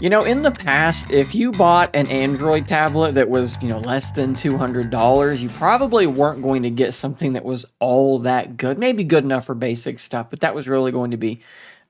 You know, in the past, if you bought an Android tablet that was, less than $200, you probably weren't going to get something that was all that good. Maybe good enough for basic stuff, but that was really going to be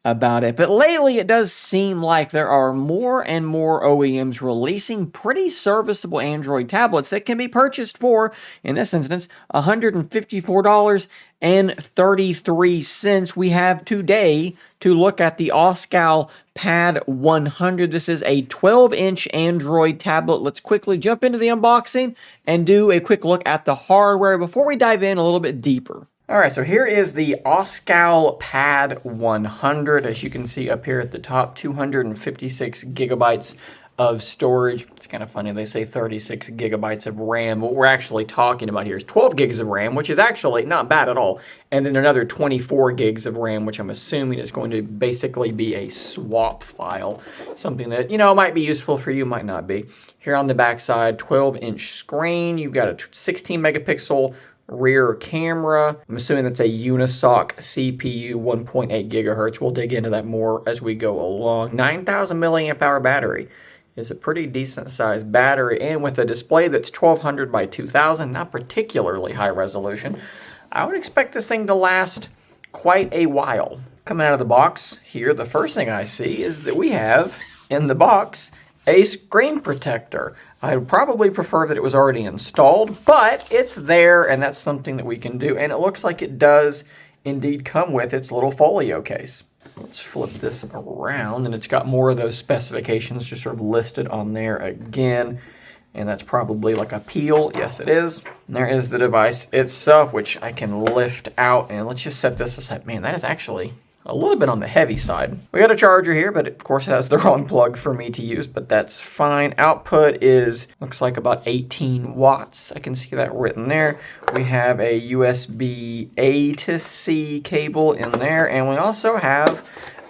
about it. But lately, it does seem like there are more and more OEMs releasing pretty serviceable Android tablets that can be purchased for, in this instance, $154.33. We have today to look at the Oscal Pad 100. This is a 12-inch Android tablet. Let's quickly jump into the unboxing and do a quick look at the hardware before we dive in a little bit deeper. All right, so here is the Oscal Pad 100. As you can see up here at the top, 256 gigabytes of storage. It's kind of funny, they say 36 gigabytes of RAM. What we're actually talking about here is 12 gigs of RAM, which is actually not bad at all. And then another 24 gigs of RAM, which I'm assuming is going to basically be a swap file. Something that, might be useful for you, might not be. Here on the back side, 12-inch screen. You've got a 16 megapixel rear camera. I'm assuming that's a Unisoc CPU, 1.8 gigahertz. We'll dig into that more as we go along. 9,000 milliamp hour battery is a pretty decent sized battery, and with a display that's 1200 by 2000, not particularly high resolution, I would expect this thing to last quite a while. Coming out of the box here, the first thing I see is that we have in the box a screen protector. I would probably prefer that it was already installed, but it's there, and that's something that we can do. And it looks like it does indeed come with its little folio case. Let's flip this around, and it's got more of those specifications just sort of listed on there again. And that's probably like a peel. Yes, it is. And there is the device itself, which I can lift out. And let's just set this aside. Man, that is actually a little bit on the heavy side. We got a charger here, but of course it has the wrong plug for me to use, but that's fine. Output looks like about 18 watts. I can see that written there. We have a USB A to C cable in there, and we also have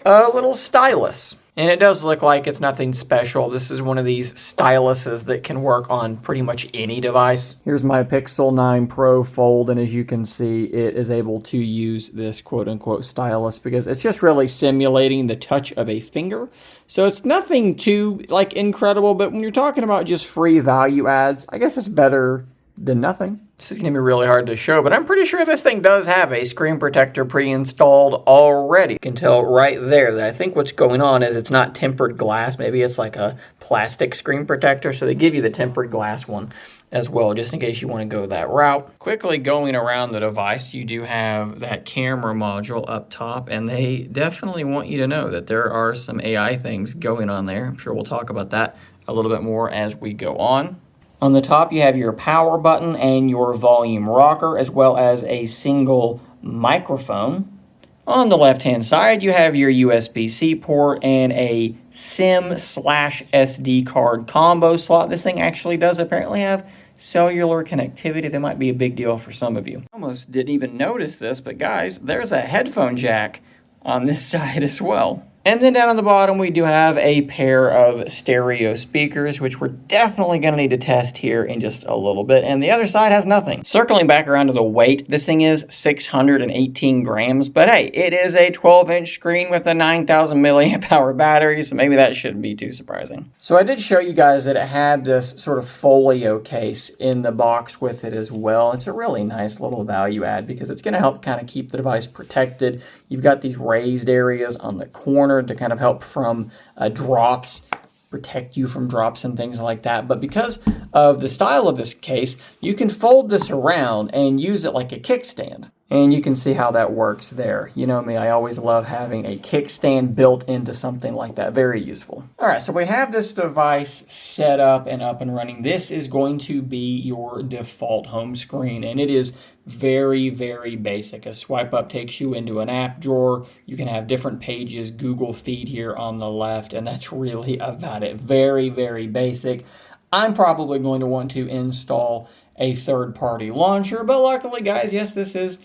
a little stylus. And it does look like it's nothing special. This is one of these styluses that can work on pretty much any device. Here's my Pixel 9 Pro Fold, and as you can see, it is able to use this quote-unquote stylus because it's just really simulating the touch of a finger. So it's nothing too, incredible, but when you're talking about just free value adds, I guess it's better than nothing. This is going to be really hard to show, but I'm pretty sure this thing does have a screen protector pre-installed already. You can tell right there that I think what's going on is it's not tempered glass. Maybe it's like a plastic screen protector, so they give you the tempered glass one as well, just in case you want to go that route. Quickly going around the device, you do have that camera module up top, and they definitely want you to know that there are some AI things going on there. I'm sure we'll talk about that a little bit more as we go on. On the top, you have your power button and your volume rocker, as well as a single microphone. On the left-hand side, you have your USB-C port and a SIM/SD card combo slot. This thing actually does apparently have cellular connectivity. That might be a big deal for some of you. Almost didn't even notice this, but guys, there's a headphone jack on this side as well. And then down on the bottom, we do have a pair of stereo speakers, which we're definitely going to need to test here in just a little bit. And the other side has nothing. Circling back around to the weight, this thing is 618 grams. But hey, it is a 12-inch screen with a 9,000 milliamp hour battery, so maybe that shouldn't be too surprising. So I did show you guys that it had this sort of folio case in the box with it as well. It's a really nice little value add because it's going to help kind of keep the device protected. You've got these raised areas on the corner to kind of help from drops, protect you from drops and things like that. But because of the style of this case, you can fold this around and use it like a kickstand. And you can see how that works there. You know me, I always love having a kickstand built into something like that. Very useful. All right, so we have this device set up and running. This is going to be your default home screen, and it is very, very basic. A swipe up takes you into an app drawer. You can have different pages, Google Feed here on the left, and that's really about it. Very, very basic. I'm probably going to want to install a third-party launcher, but luckily, guys, yes, this is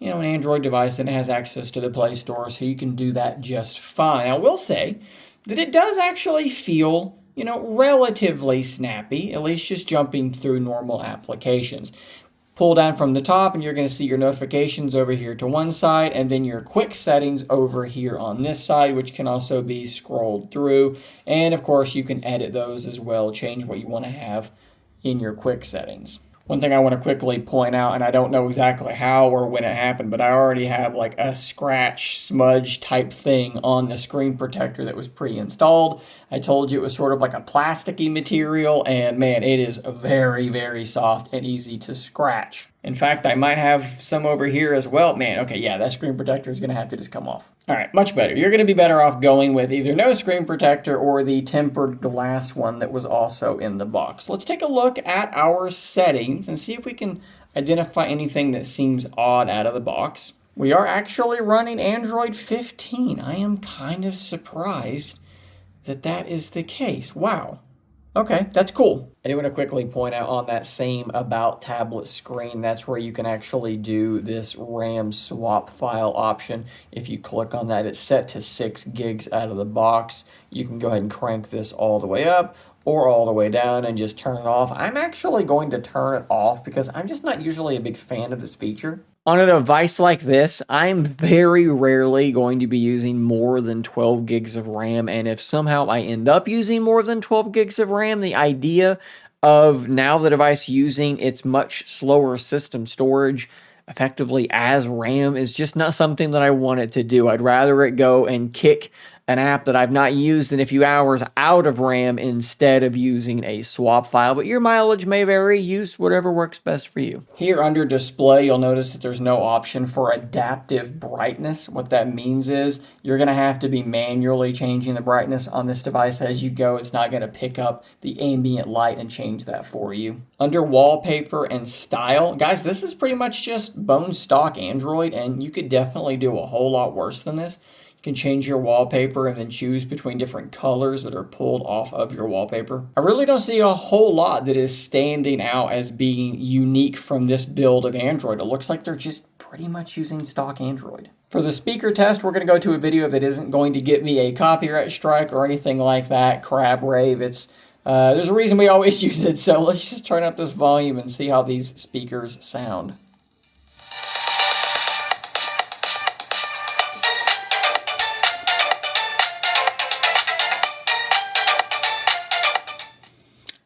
an Android device and it has access to the Play Store, so you can do that just fine. I will say that it does actually feel, relatively snappy, at least just jumping through normal applications. pull down from the top and you're going to see your notifications over here to one side and then your quick settings over here on this side, which can also be scrolled through. And of course you can edit those as well, change what you want to have in your quick settings. One thing I want to quickly point out, and I don't know exactly how or when it happened, but I already have like a scratch smudge type thing on the screen protector that was pre-installed. I told you it was sort of like a plasticky material, and man, it is very, very soft and easy to scratch. In fact, I might have some over here as well. Man, okay, yeah, that screen protector is going to have to just come off. All right, much better. You're going to be better off going with either no screen protector or the tempered glass one that was also in the box. Let's take a look at our settings and see if we can identify anything that seems odd out of the box. We are actually running Android 15. I am kind of surprised that that is the case. Wow. Okay, that's cool. I do want to quickly point out on that same About tablet screen, that's where you can actually do this RAM swap file option. If you click on that, it's set to 6 gigs out of the box. You can go ahead and crank this all the way up or all the way down and just turn it off. I'm actually going to turn it off because I'm just not usually a big fan of this feature. On a device like this, I'm very rarely going to be using more than 12 gigs of RAM, and if somehow I end up using more than 12 gigs of RAM, the idea of now the device using its much slower system storage effectively as RAM is just not something that I want it to do. I'd rather it go and kick an app that I've not used in a few hours out of RAM instead of using a swap file, but your mileage may vary. Use whatever works best for you. Here under display, you'll notice that there's no option for adaptive brightness. What that means is you're going to have to be manually changing the brightness on this device as you go. It's not going to pick up the ambient light and change that for you. Under wallpaper and style, guys, this is pretty much just bone stock Android, and you could definitely do a whole lot worse than this. You can change your wallpaper and then choose between different colors that are pulled off of your wallpaper. I really don't see a whole lot that is standing out as being unique from this build of Android. It looks like they're just pretty much using stock Android. For the speaker test, we're going to go to a video that isn't going to get me a copyright strike or anything like that. Crab rave. There's a reason we always use it, so let's just turn up this volume and see how these speakers sound.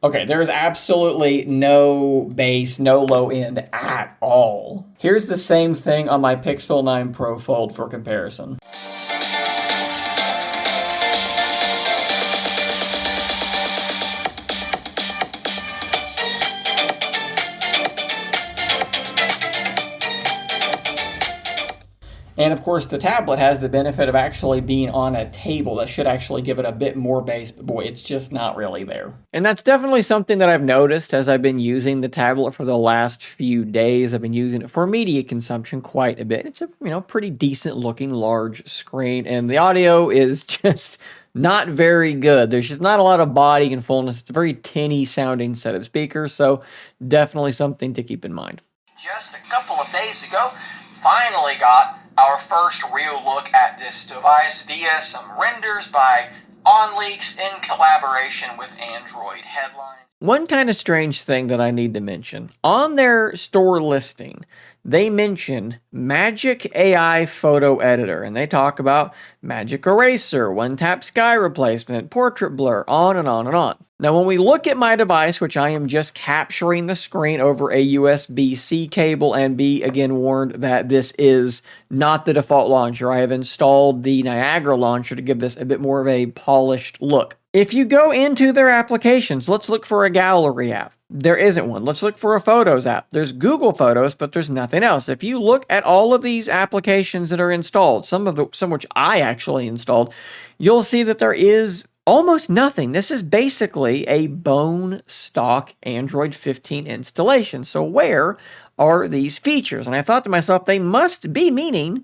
Okay, there's absolutely no bass, no low end at all. Here's the same thing on my Pixel 9 Pro Fold for comparison. And of course, the tablet has the benefit of actually being on a table. That should actually give it a bit more bass, but boy, it's just not really there. And that's definitely something that I've noticed as I've been using the tablet for the last few days. I've been using it for media consumption quite a bit. It's a pretty decent looking large screen, and the audio is just not very good. There's just not a lot of body and fullness. It's a very tinny sounding set of speakers, so definitely something to keep in mind. Just a couple of days ago, finally got our first real look at this device via some renders by OnLeaks in collaboration with Android Headlines. One kind of strange thing that I need to mention. On their store listing, they mention Magic AI Photo Editor, and they talk about Magic Eraser, One-Tap Sky Replacement, Portrait Blur, on and on and on. Now, when we look at my device, which I am just capturing the screen over a USB-C cable, and be again warned that this is not the default launcher. I have installed the Niagara launcher to give this a bit more of a polished look. If you go into their applications, let's look for a gallery app. There isn't one. Let's look for a Photos app. There's Google Photos, but there's nothing else. If you look at all of these applications that are installed, some which I actually installed, you'll see that there is almost nothing. This is basically a bone stock Android 15 installation. So where are these features? And I thought to myself, they must be meaning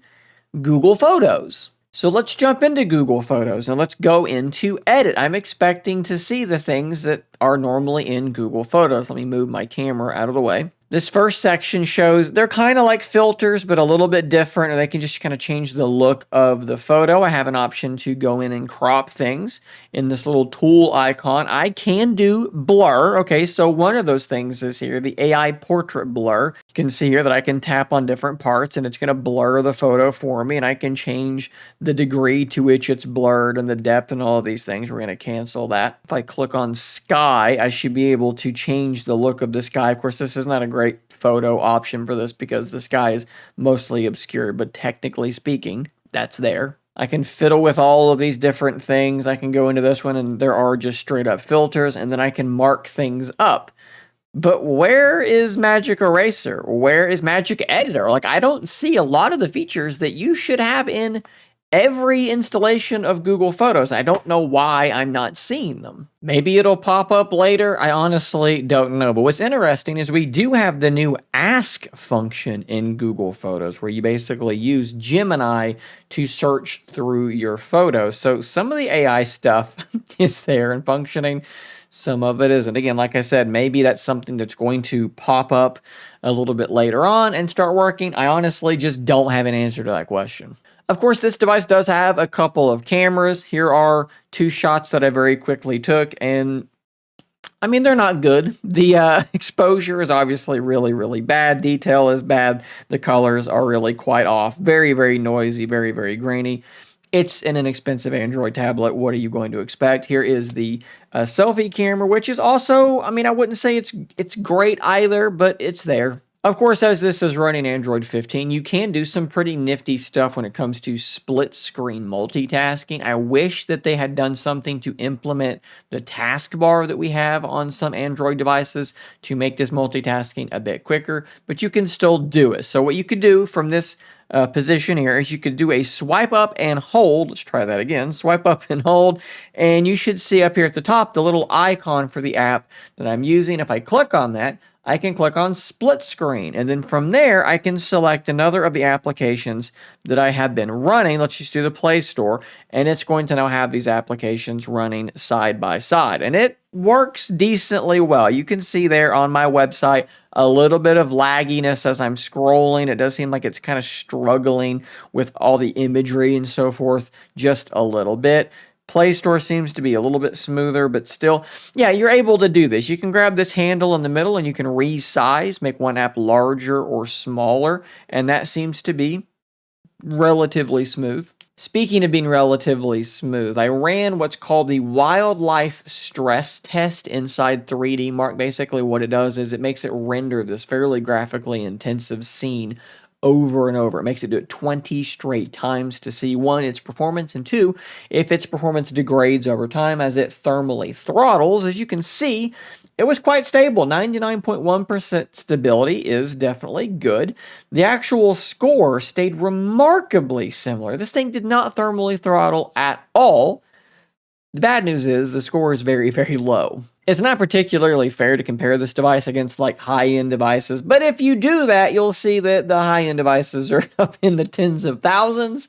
Google Photos. So let's jump into Google Photos and let's go into Edit. I'm expecting to see the things that are normally in Google Photos. Let me move my camera out of the way. This first section shows they're kind of like filters, but a little bit different, or they can just kind of change the look of the photo. I have an option to go in and crop things in this little tool icon. I can do blur. Okay, so one of those things is here, the AI portrait blur. You can see here that I can tap on different parts and it's going to blur the photo for me, and I can change the degree to which it's blurred and the depth and all of these things. We're going to cancel that. If I click on sky, I should be able to change the look of the sky. Of course, this is not a great photo option for this because the sky is mostly obscured, but technically speaking, that's there. I can fiddle with all of these different things. I can go into this one and there are just straight up filters, and then I can mark things up. But where is Magic Eraser? Where is Magic Editor? Like, I don't see a lot of the features that you should have in every installation of Google Photos. I don't know why I'm not seeing them. Maybe it'll pop up later. I honestly don't know. But what's interesting is we do have the new Ask function in Google Photos, where you basically use Gemini to search through your photos. So some of the AI stuff is there and functioning. Some of it isn't. Again, like I said, maybe that's something that's going to pop up a little bit later on and start working. I honestly just don't have an answer to that question. Of course, this device does have a couple of cameras. Here are two shots that I very quickly took, and I mean, they're not good. The exposure is obviously really, really bad. Detail is bad. The colors are really quite off. Very, very noisy, very, very grainy. It's an inexpensive Android tablet. What are you going to expect? Here is the selfie camera, which is also, I mean, I wouldn't say it's great either, but it's there. Of course, as this is running Android 15, you can do some pretty nifty stuff when it comes to split screen multitasking. I wish that they had done something to implement the taskbar that we have on some Android devices to make this multitasking a bit quicker, but you can still do it. So what you could do from this position here is you could do a swipe up and hold. Let's try that again. Swipe up and hold, and you should see up here at the top the little icon for the app that I'm using. If I click on that, I can click on split screen, and then from there I can select another of the applications that I have been running. Let's just do the Play Store, and it's going to now have these applications running side by side, and it works decently well. You can see there on my website a little bit of lagginess as I'm scrolling. It does seem like it's kind of struggling with all the imagery and so forth just a little bit. Play Store seems to be a little bit smoother, but still, yeah, you're able to do this. You can grab this handle in the middle and you can resize, make one app larger or smaller, and that seems to be relatively smooth. Speaking of being relatively smooth, I ran what's called the wildlife stress test inside 3D Mark. Basically what it does is it makes it render this fairly graphically intensive scene over and over. It makes it do it 20 straight times to see, one, its performance, and two, if its performance degrades over time as it thermally throttles. As you can see, it was quite stable. 99.1% stability is definitely good. The actual score stayed remarkably similar. This thing did not thermally throttle at all. The bad news is the score is very, very low. It's not particularly fair to compare this device against like high-end devices, but if you do that, you'll see that the high-end devices are up in the tens of thousands.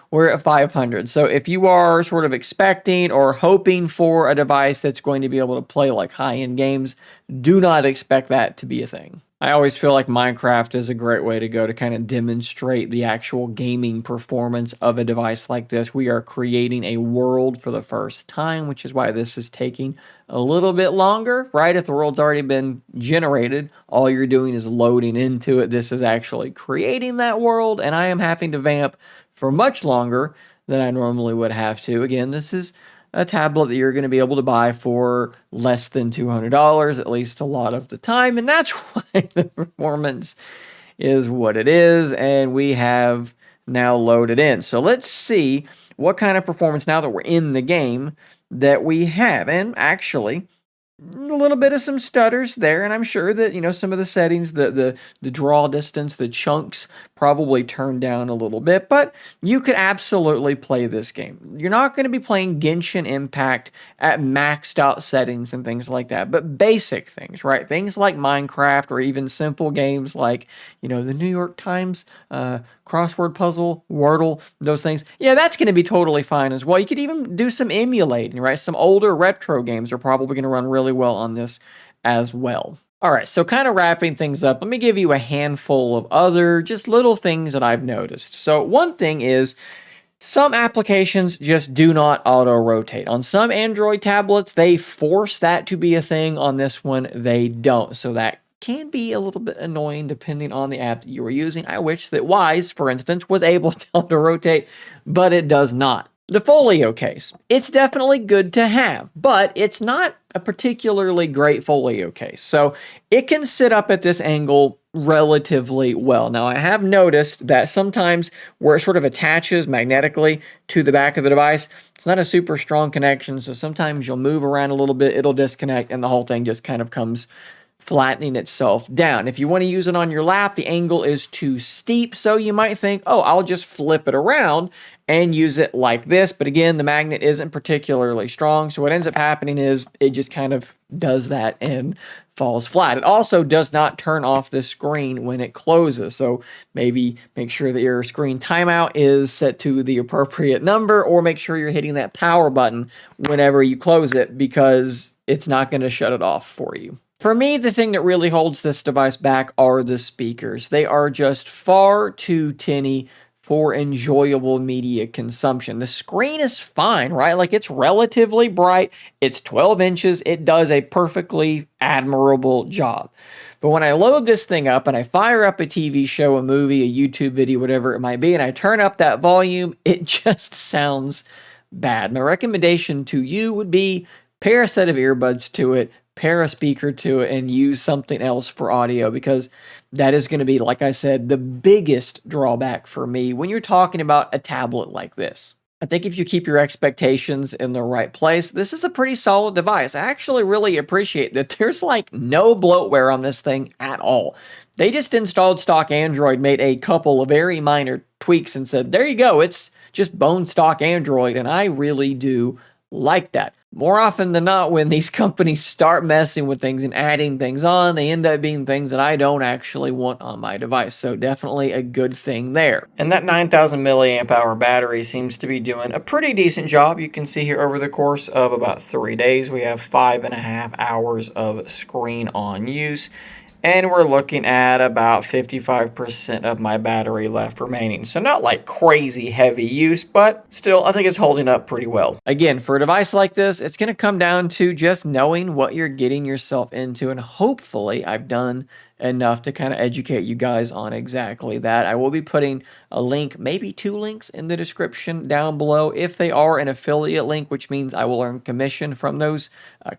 We're at 500. So if you are sort of expecting or hoping for a device that's going to be able to play like high-end games, do not expect that to be a thing. I always feel like Minecraft is a great way to go to kind of demonstrate the actual gaming performance of a device like this. We are creating a world for the first time, which is why this is taking a little bit longer, right? If the world's already been generated, all you're doing is loading into it. This is actually creating that world, and I am having to vamp for much longer than I normally would have to. Again, this is a tablet that you're going to be able to buy for less than $200, at least a lot of the time, and that's why the performance is what it is, and we have now loaded in. So let's see what kind of performance, now that we're in the game, that we have. And actually, a little bit of some stutters there, and I'm sure that, you know, some of the settings, the draw distance, the chunks probably turned down a little bit, but you could absolutely play this game. You're not going to be playing Genshin Impact at maxed out settings and things like that, but basic things, right? Things like Minecraft, or even simple games like, you know, the New York Times crossword puzzle, Wordle, those things. Yeah, that's going to be totally fine as well. You could even do some emulating, right? Some older retro games are probably going to run really well on this as well. All right, so kind of wrapping things up, let me give you a handful of other just little things that I've noticed. So, one thing is some applications just do not auto rotate. On some Android tablets, they force that to be a thing. On this one, they don't. So, that can be a little bit annoying depending on the app that you were using. I wish that Wise, for instance, was able to auto rotate, but it does not. The folio case. It's definitely good to have, but it's not a particularly great folio case. So it can sit up at this angle relatively well. Now, I have noticed that sometimes where it sort of attaches magnetically to the back of the device, it's not a super strong connection. So sometimes you'll move around a little bit, it'll disconnect, and the whole thing just kind of comes flattening itself down. If you want to use it on your lap, the angle is too steep, so you might think, oh, I'll just flip it around and use it like this. But again, the magnet isn't particularly strong, so what ends up happening is it just kind of does that and falls flat. It also does not turn off the screen when it closes, so maybe make sure that your screen timeout is set to the appropriate number, or make sure you're hitting that power button whenever you close it, because it's not going to shut it off for you. For me, the thing that really holds this device back are the speakers. They are just far too tinny for enjoyable media consumption. The screen is fine, right? Like, it's relatively bright. It's 12 inches. It does a perfectly admirable job. But when I load this thing up and I fire up a TV show, a movie, a YouTube video, whatever it might be, and I turn up that volume, it just sounds bad. My recommendation to you would be pair a set of earbuds to it, pair a speaker to it, and use something else for audio, because that is going to be, like I said, the biggest drawback for me when you're talking about a tablet like this. I think if you keep your expectations in the right place, this is a pretty solid device. I actually really appreciate that there's like no bloatware on this thing at all. They just installed stock Android, made a couple of very minor tweaks, and said, there you go, it's just bone stock Android, and I really do like that. More often than not, when these companies start messing with things and adding things on, they end up being things that I don't actually want on my device. So definitely a good thing there. And that 9,000 milliamp hour battery seems to be doing a pretty decent job. You can see here over the course of about 3 days, we have 5.5 hours of screen on use. And we're looking at about 55% of my battery left remaining. So not like crazy heavy use, but still, I think it's holding up pretty well. Again, for a device like this, it's going to come down to just knowing what you're getting yourself into. And hopefully I've done enough to kind of educate you guys on exactly that. I will be putting a link, maybe 2 links in the description down below if they are an affiliate link, which means I will earn commission from those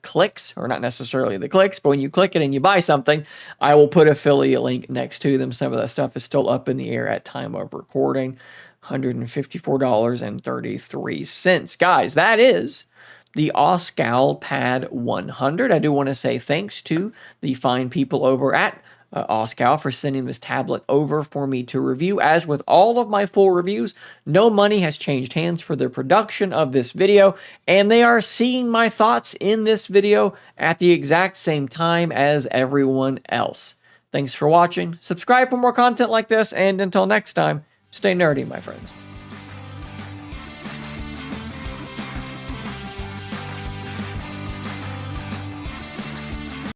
clicks, or not necessarily the clicks, but when you click it and you buy something, I will put affiliate link next to them. Some of that stuff is still up in the air at time of recording. $154.33. Guys, that is the Oscal Pad 100. I do want to say thanks to the fine people over at Oscal for sending this tablet over for me to review. As with all of my full reviews, no money has changed hands for the production of this video, and they are seeing my thoughts in this video at the exact same time as everyone else. Thanks for watching. Subscribe for more content like this, and until next time, stay nerdy, my friends.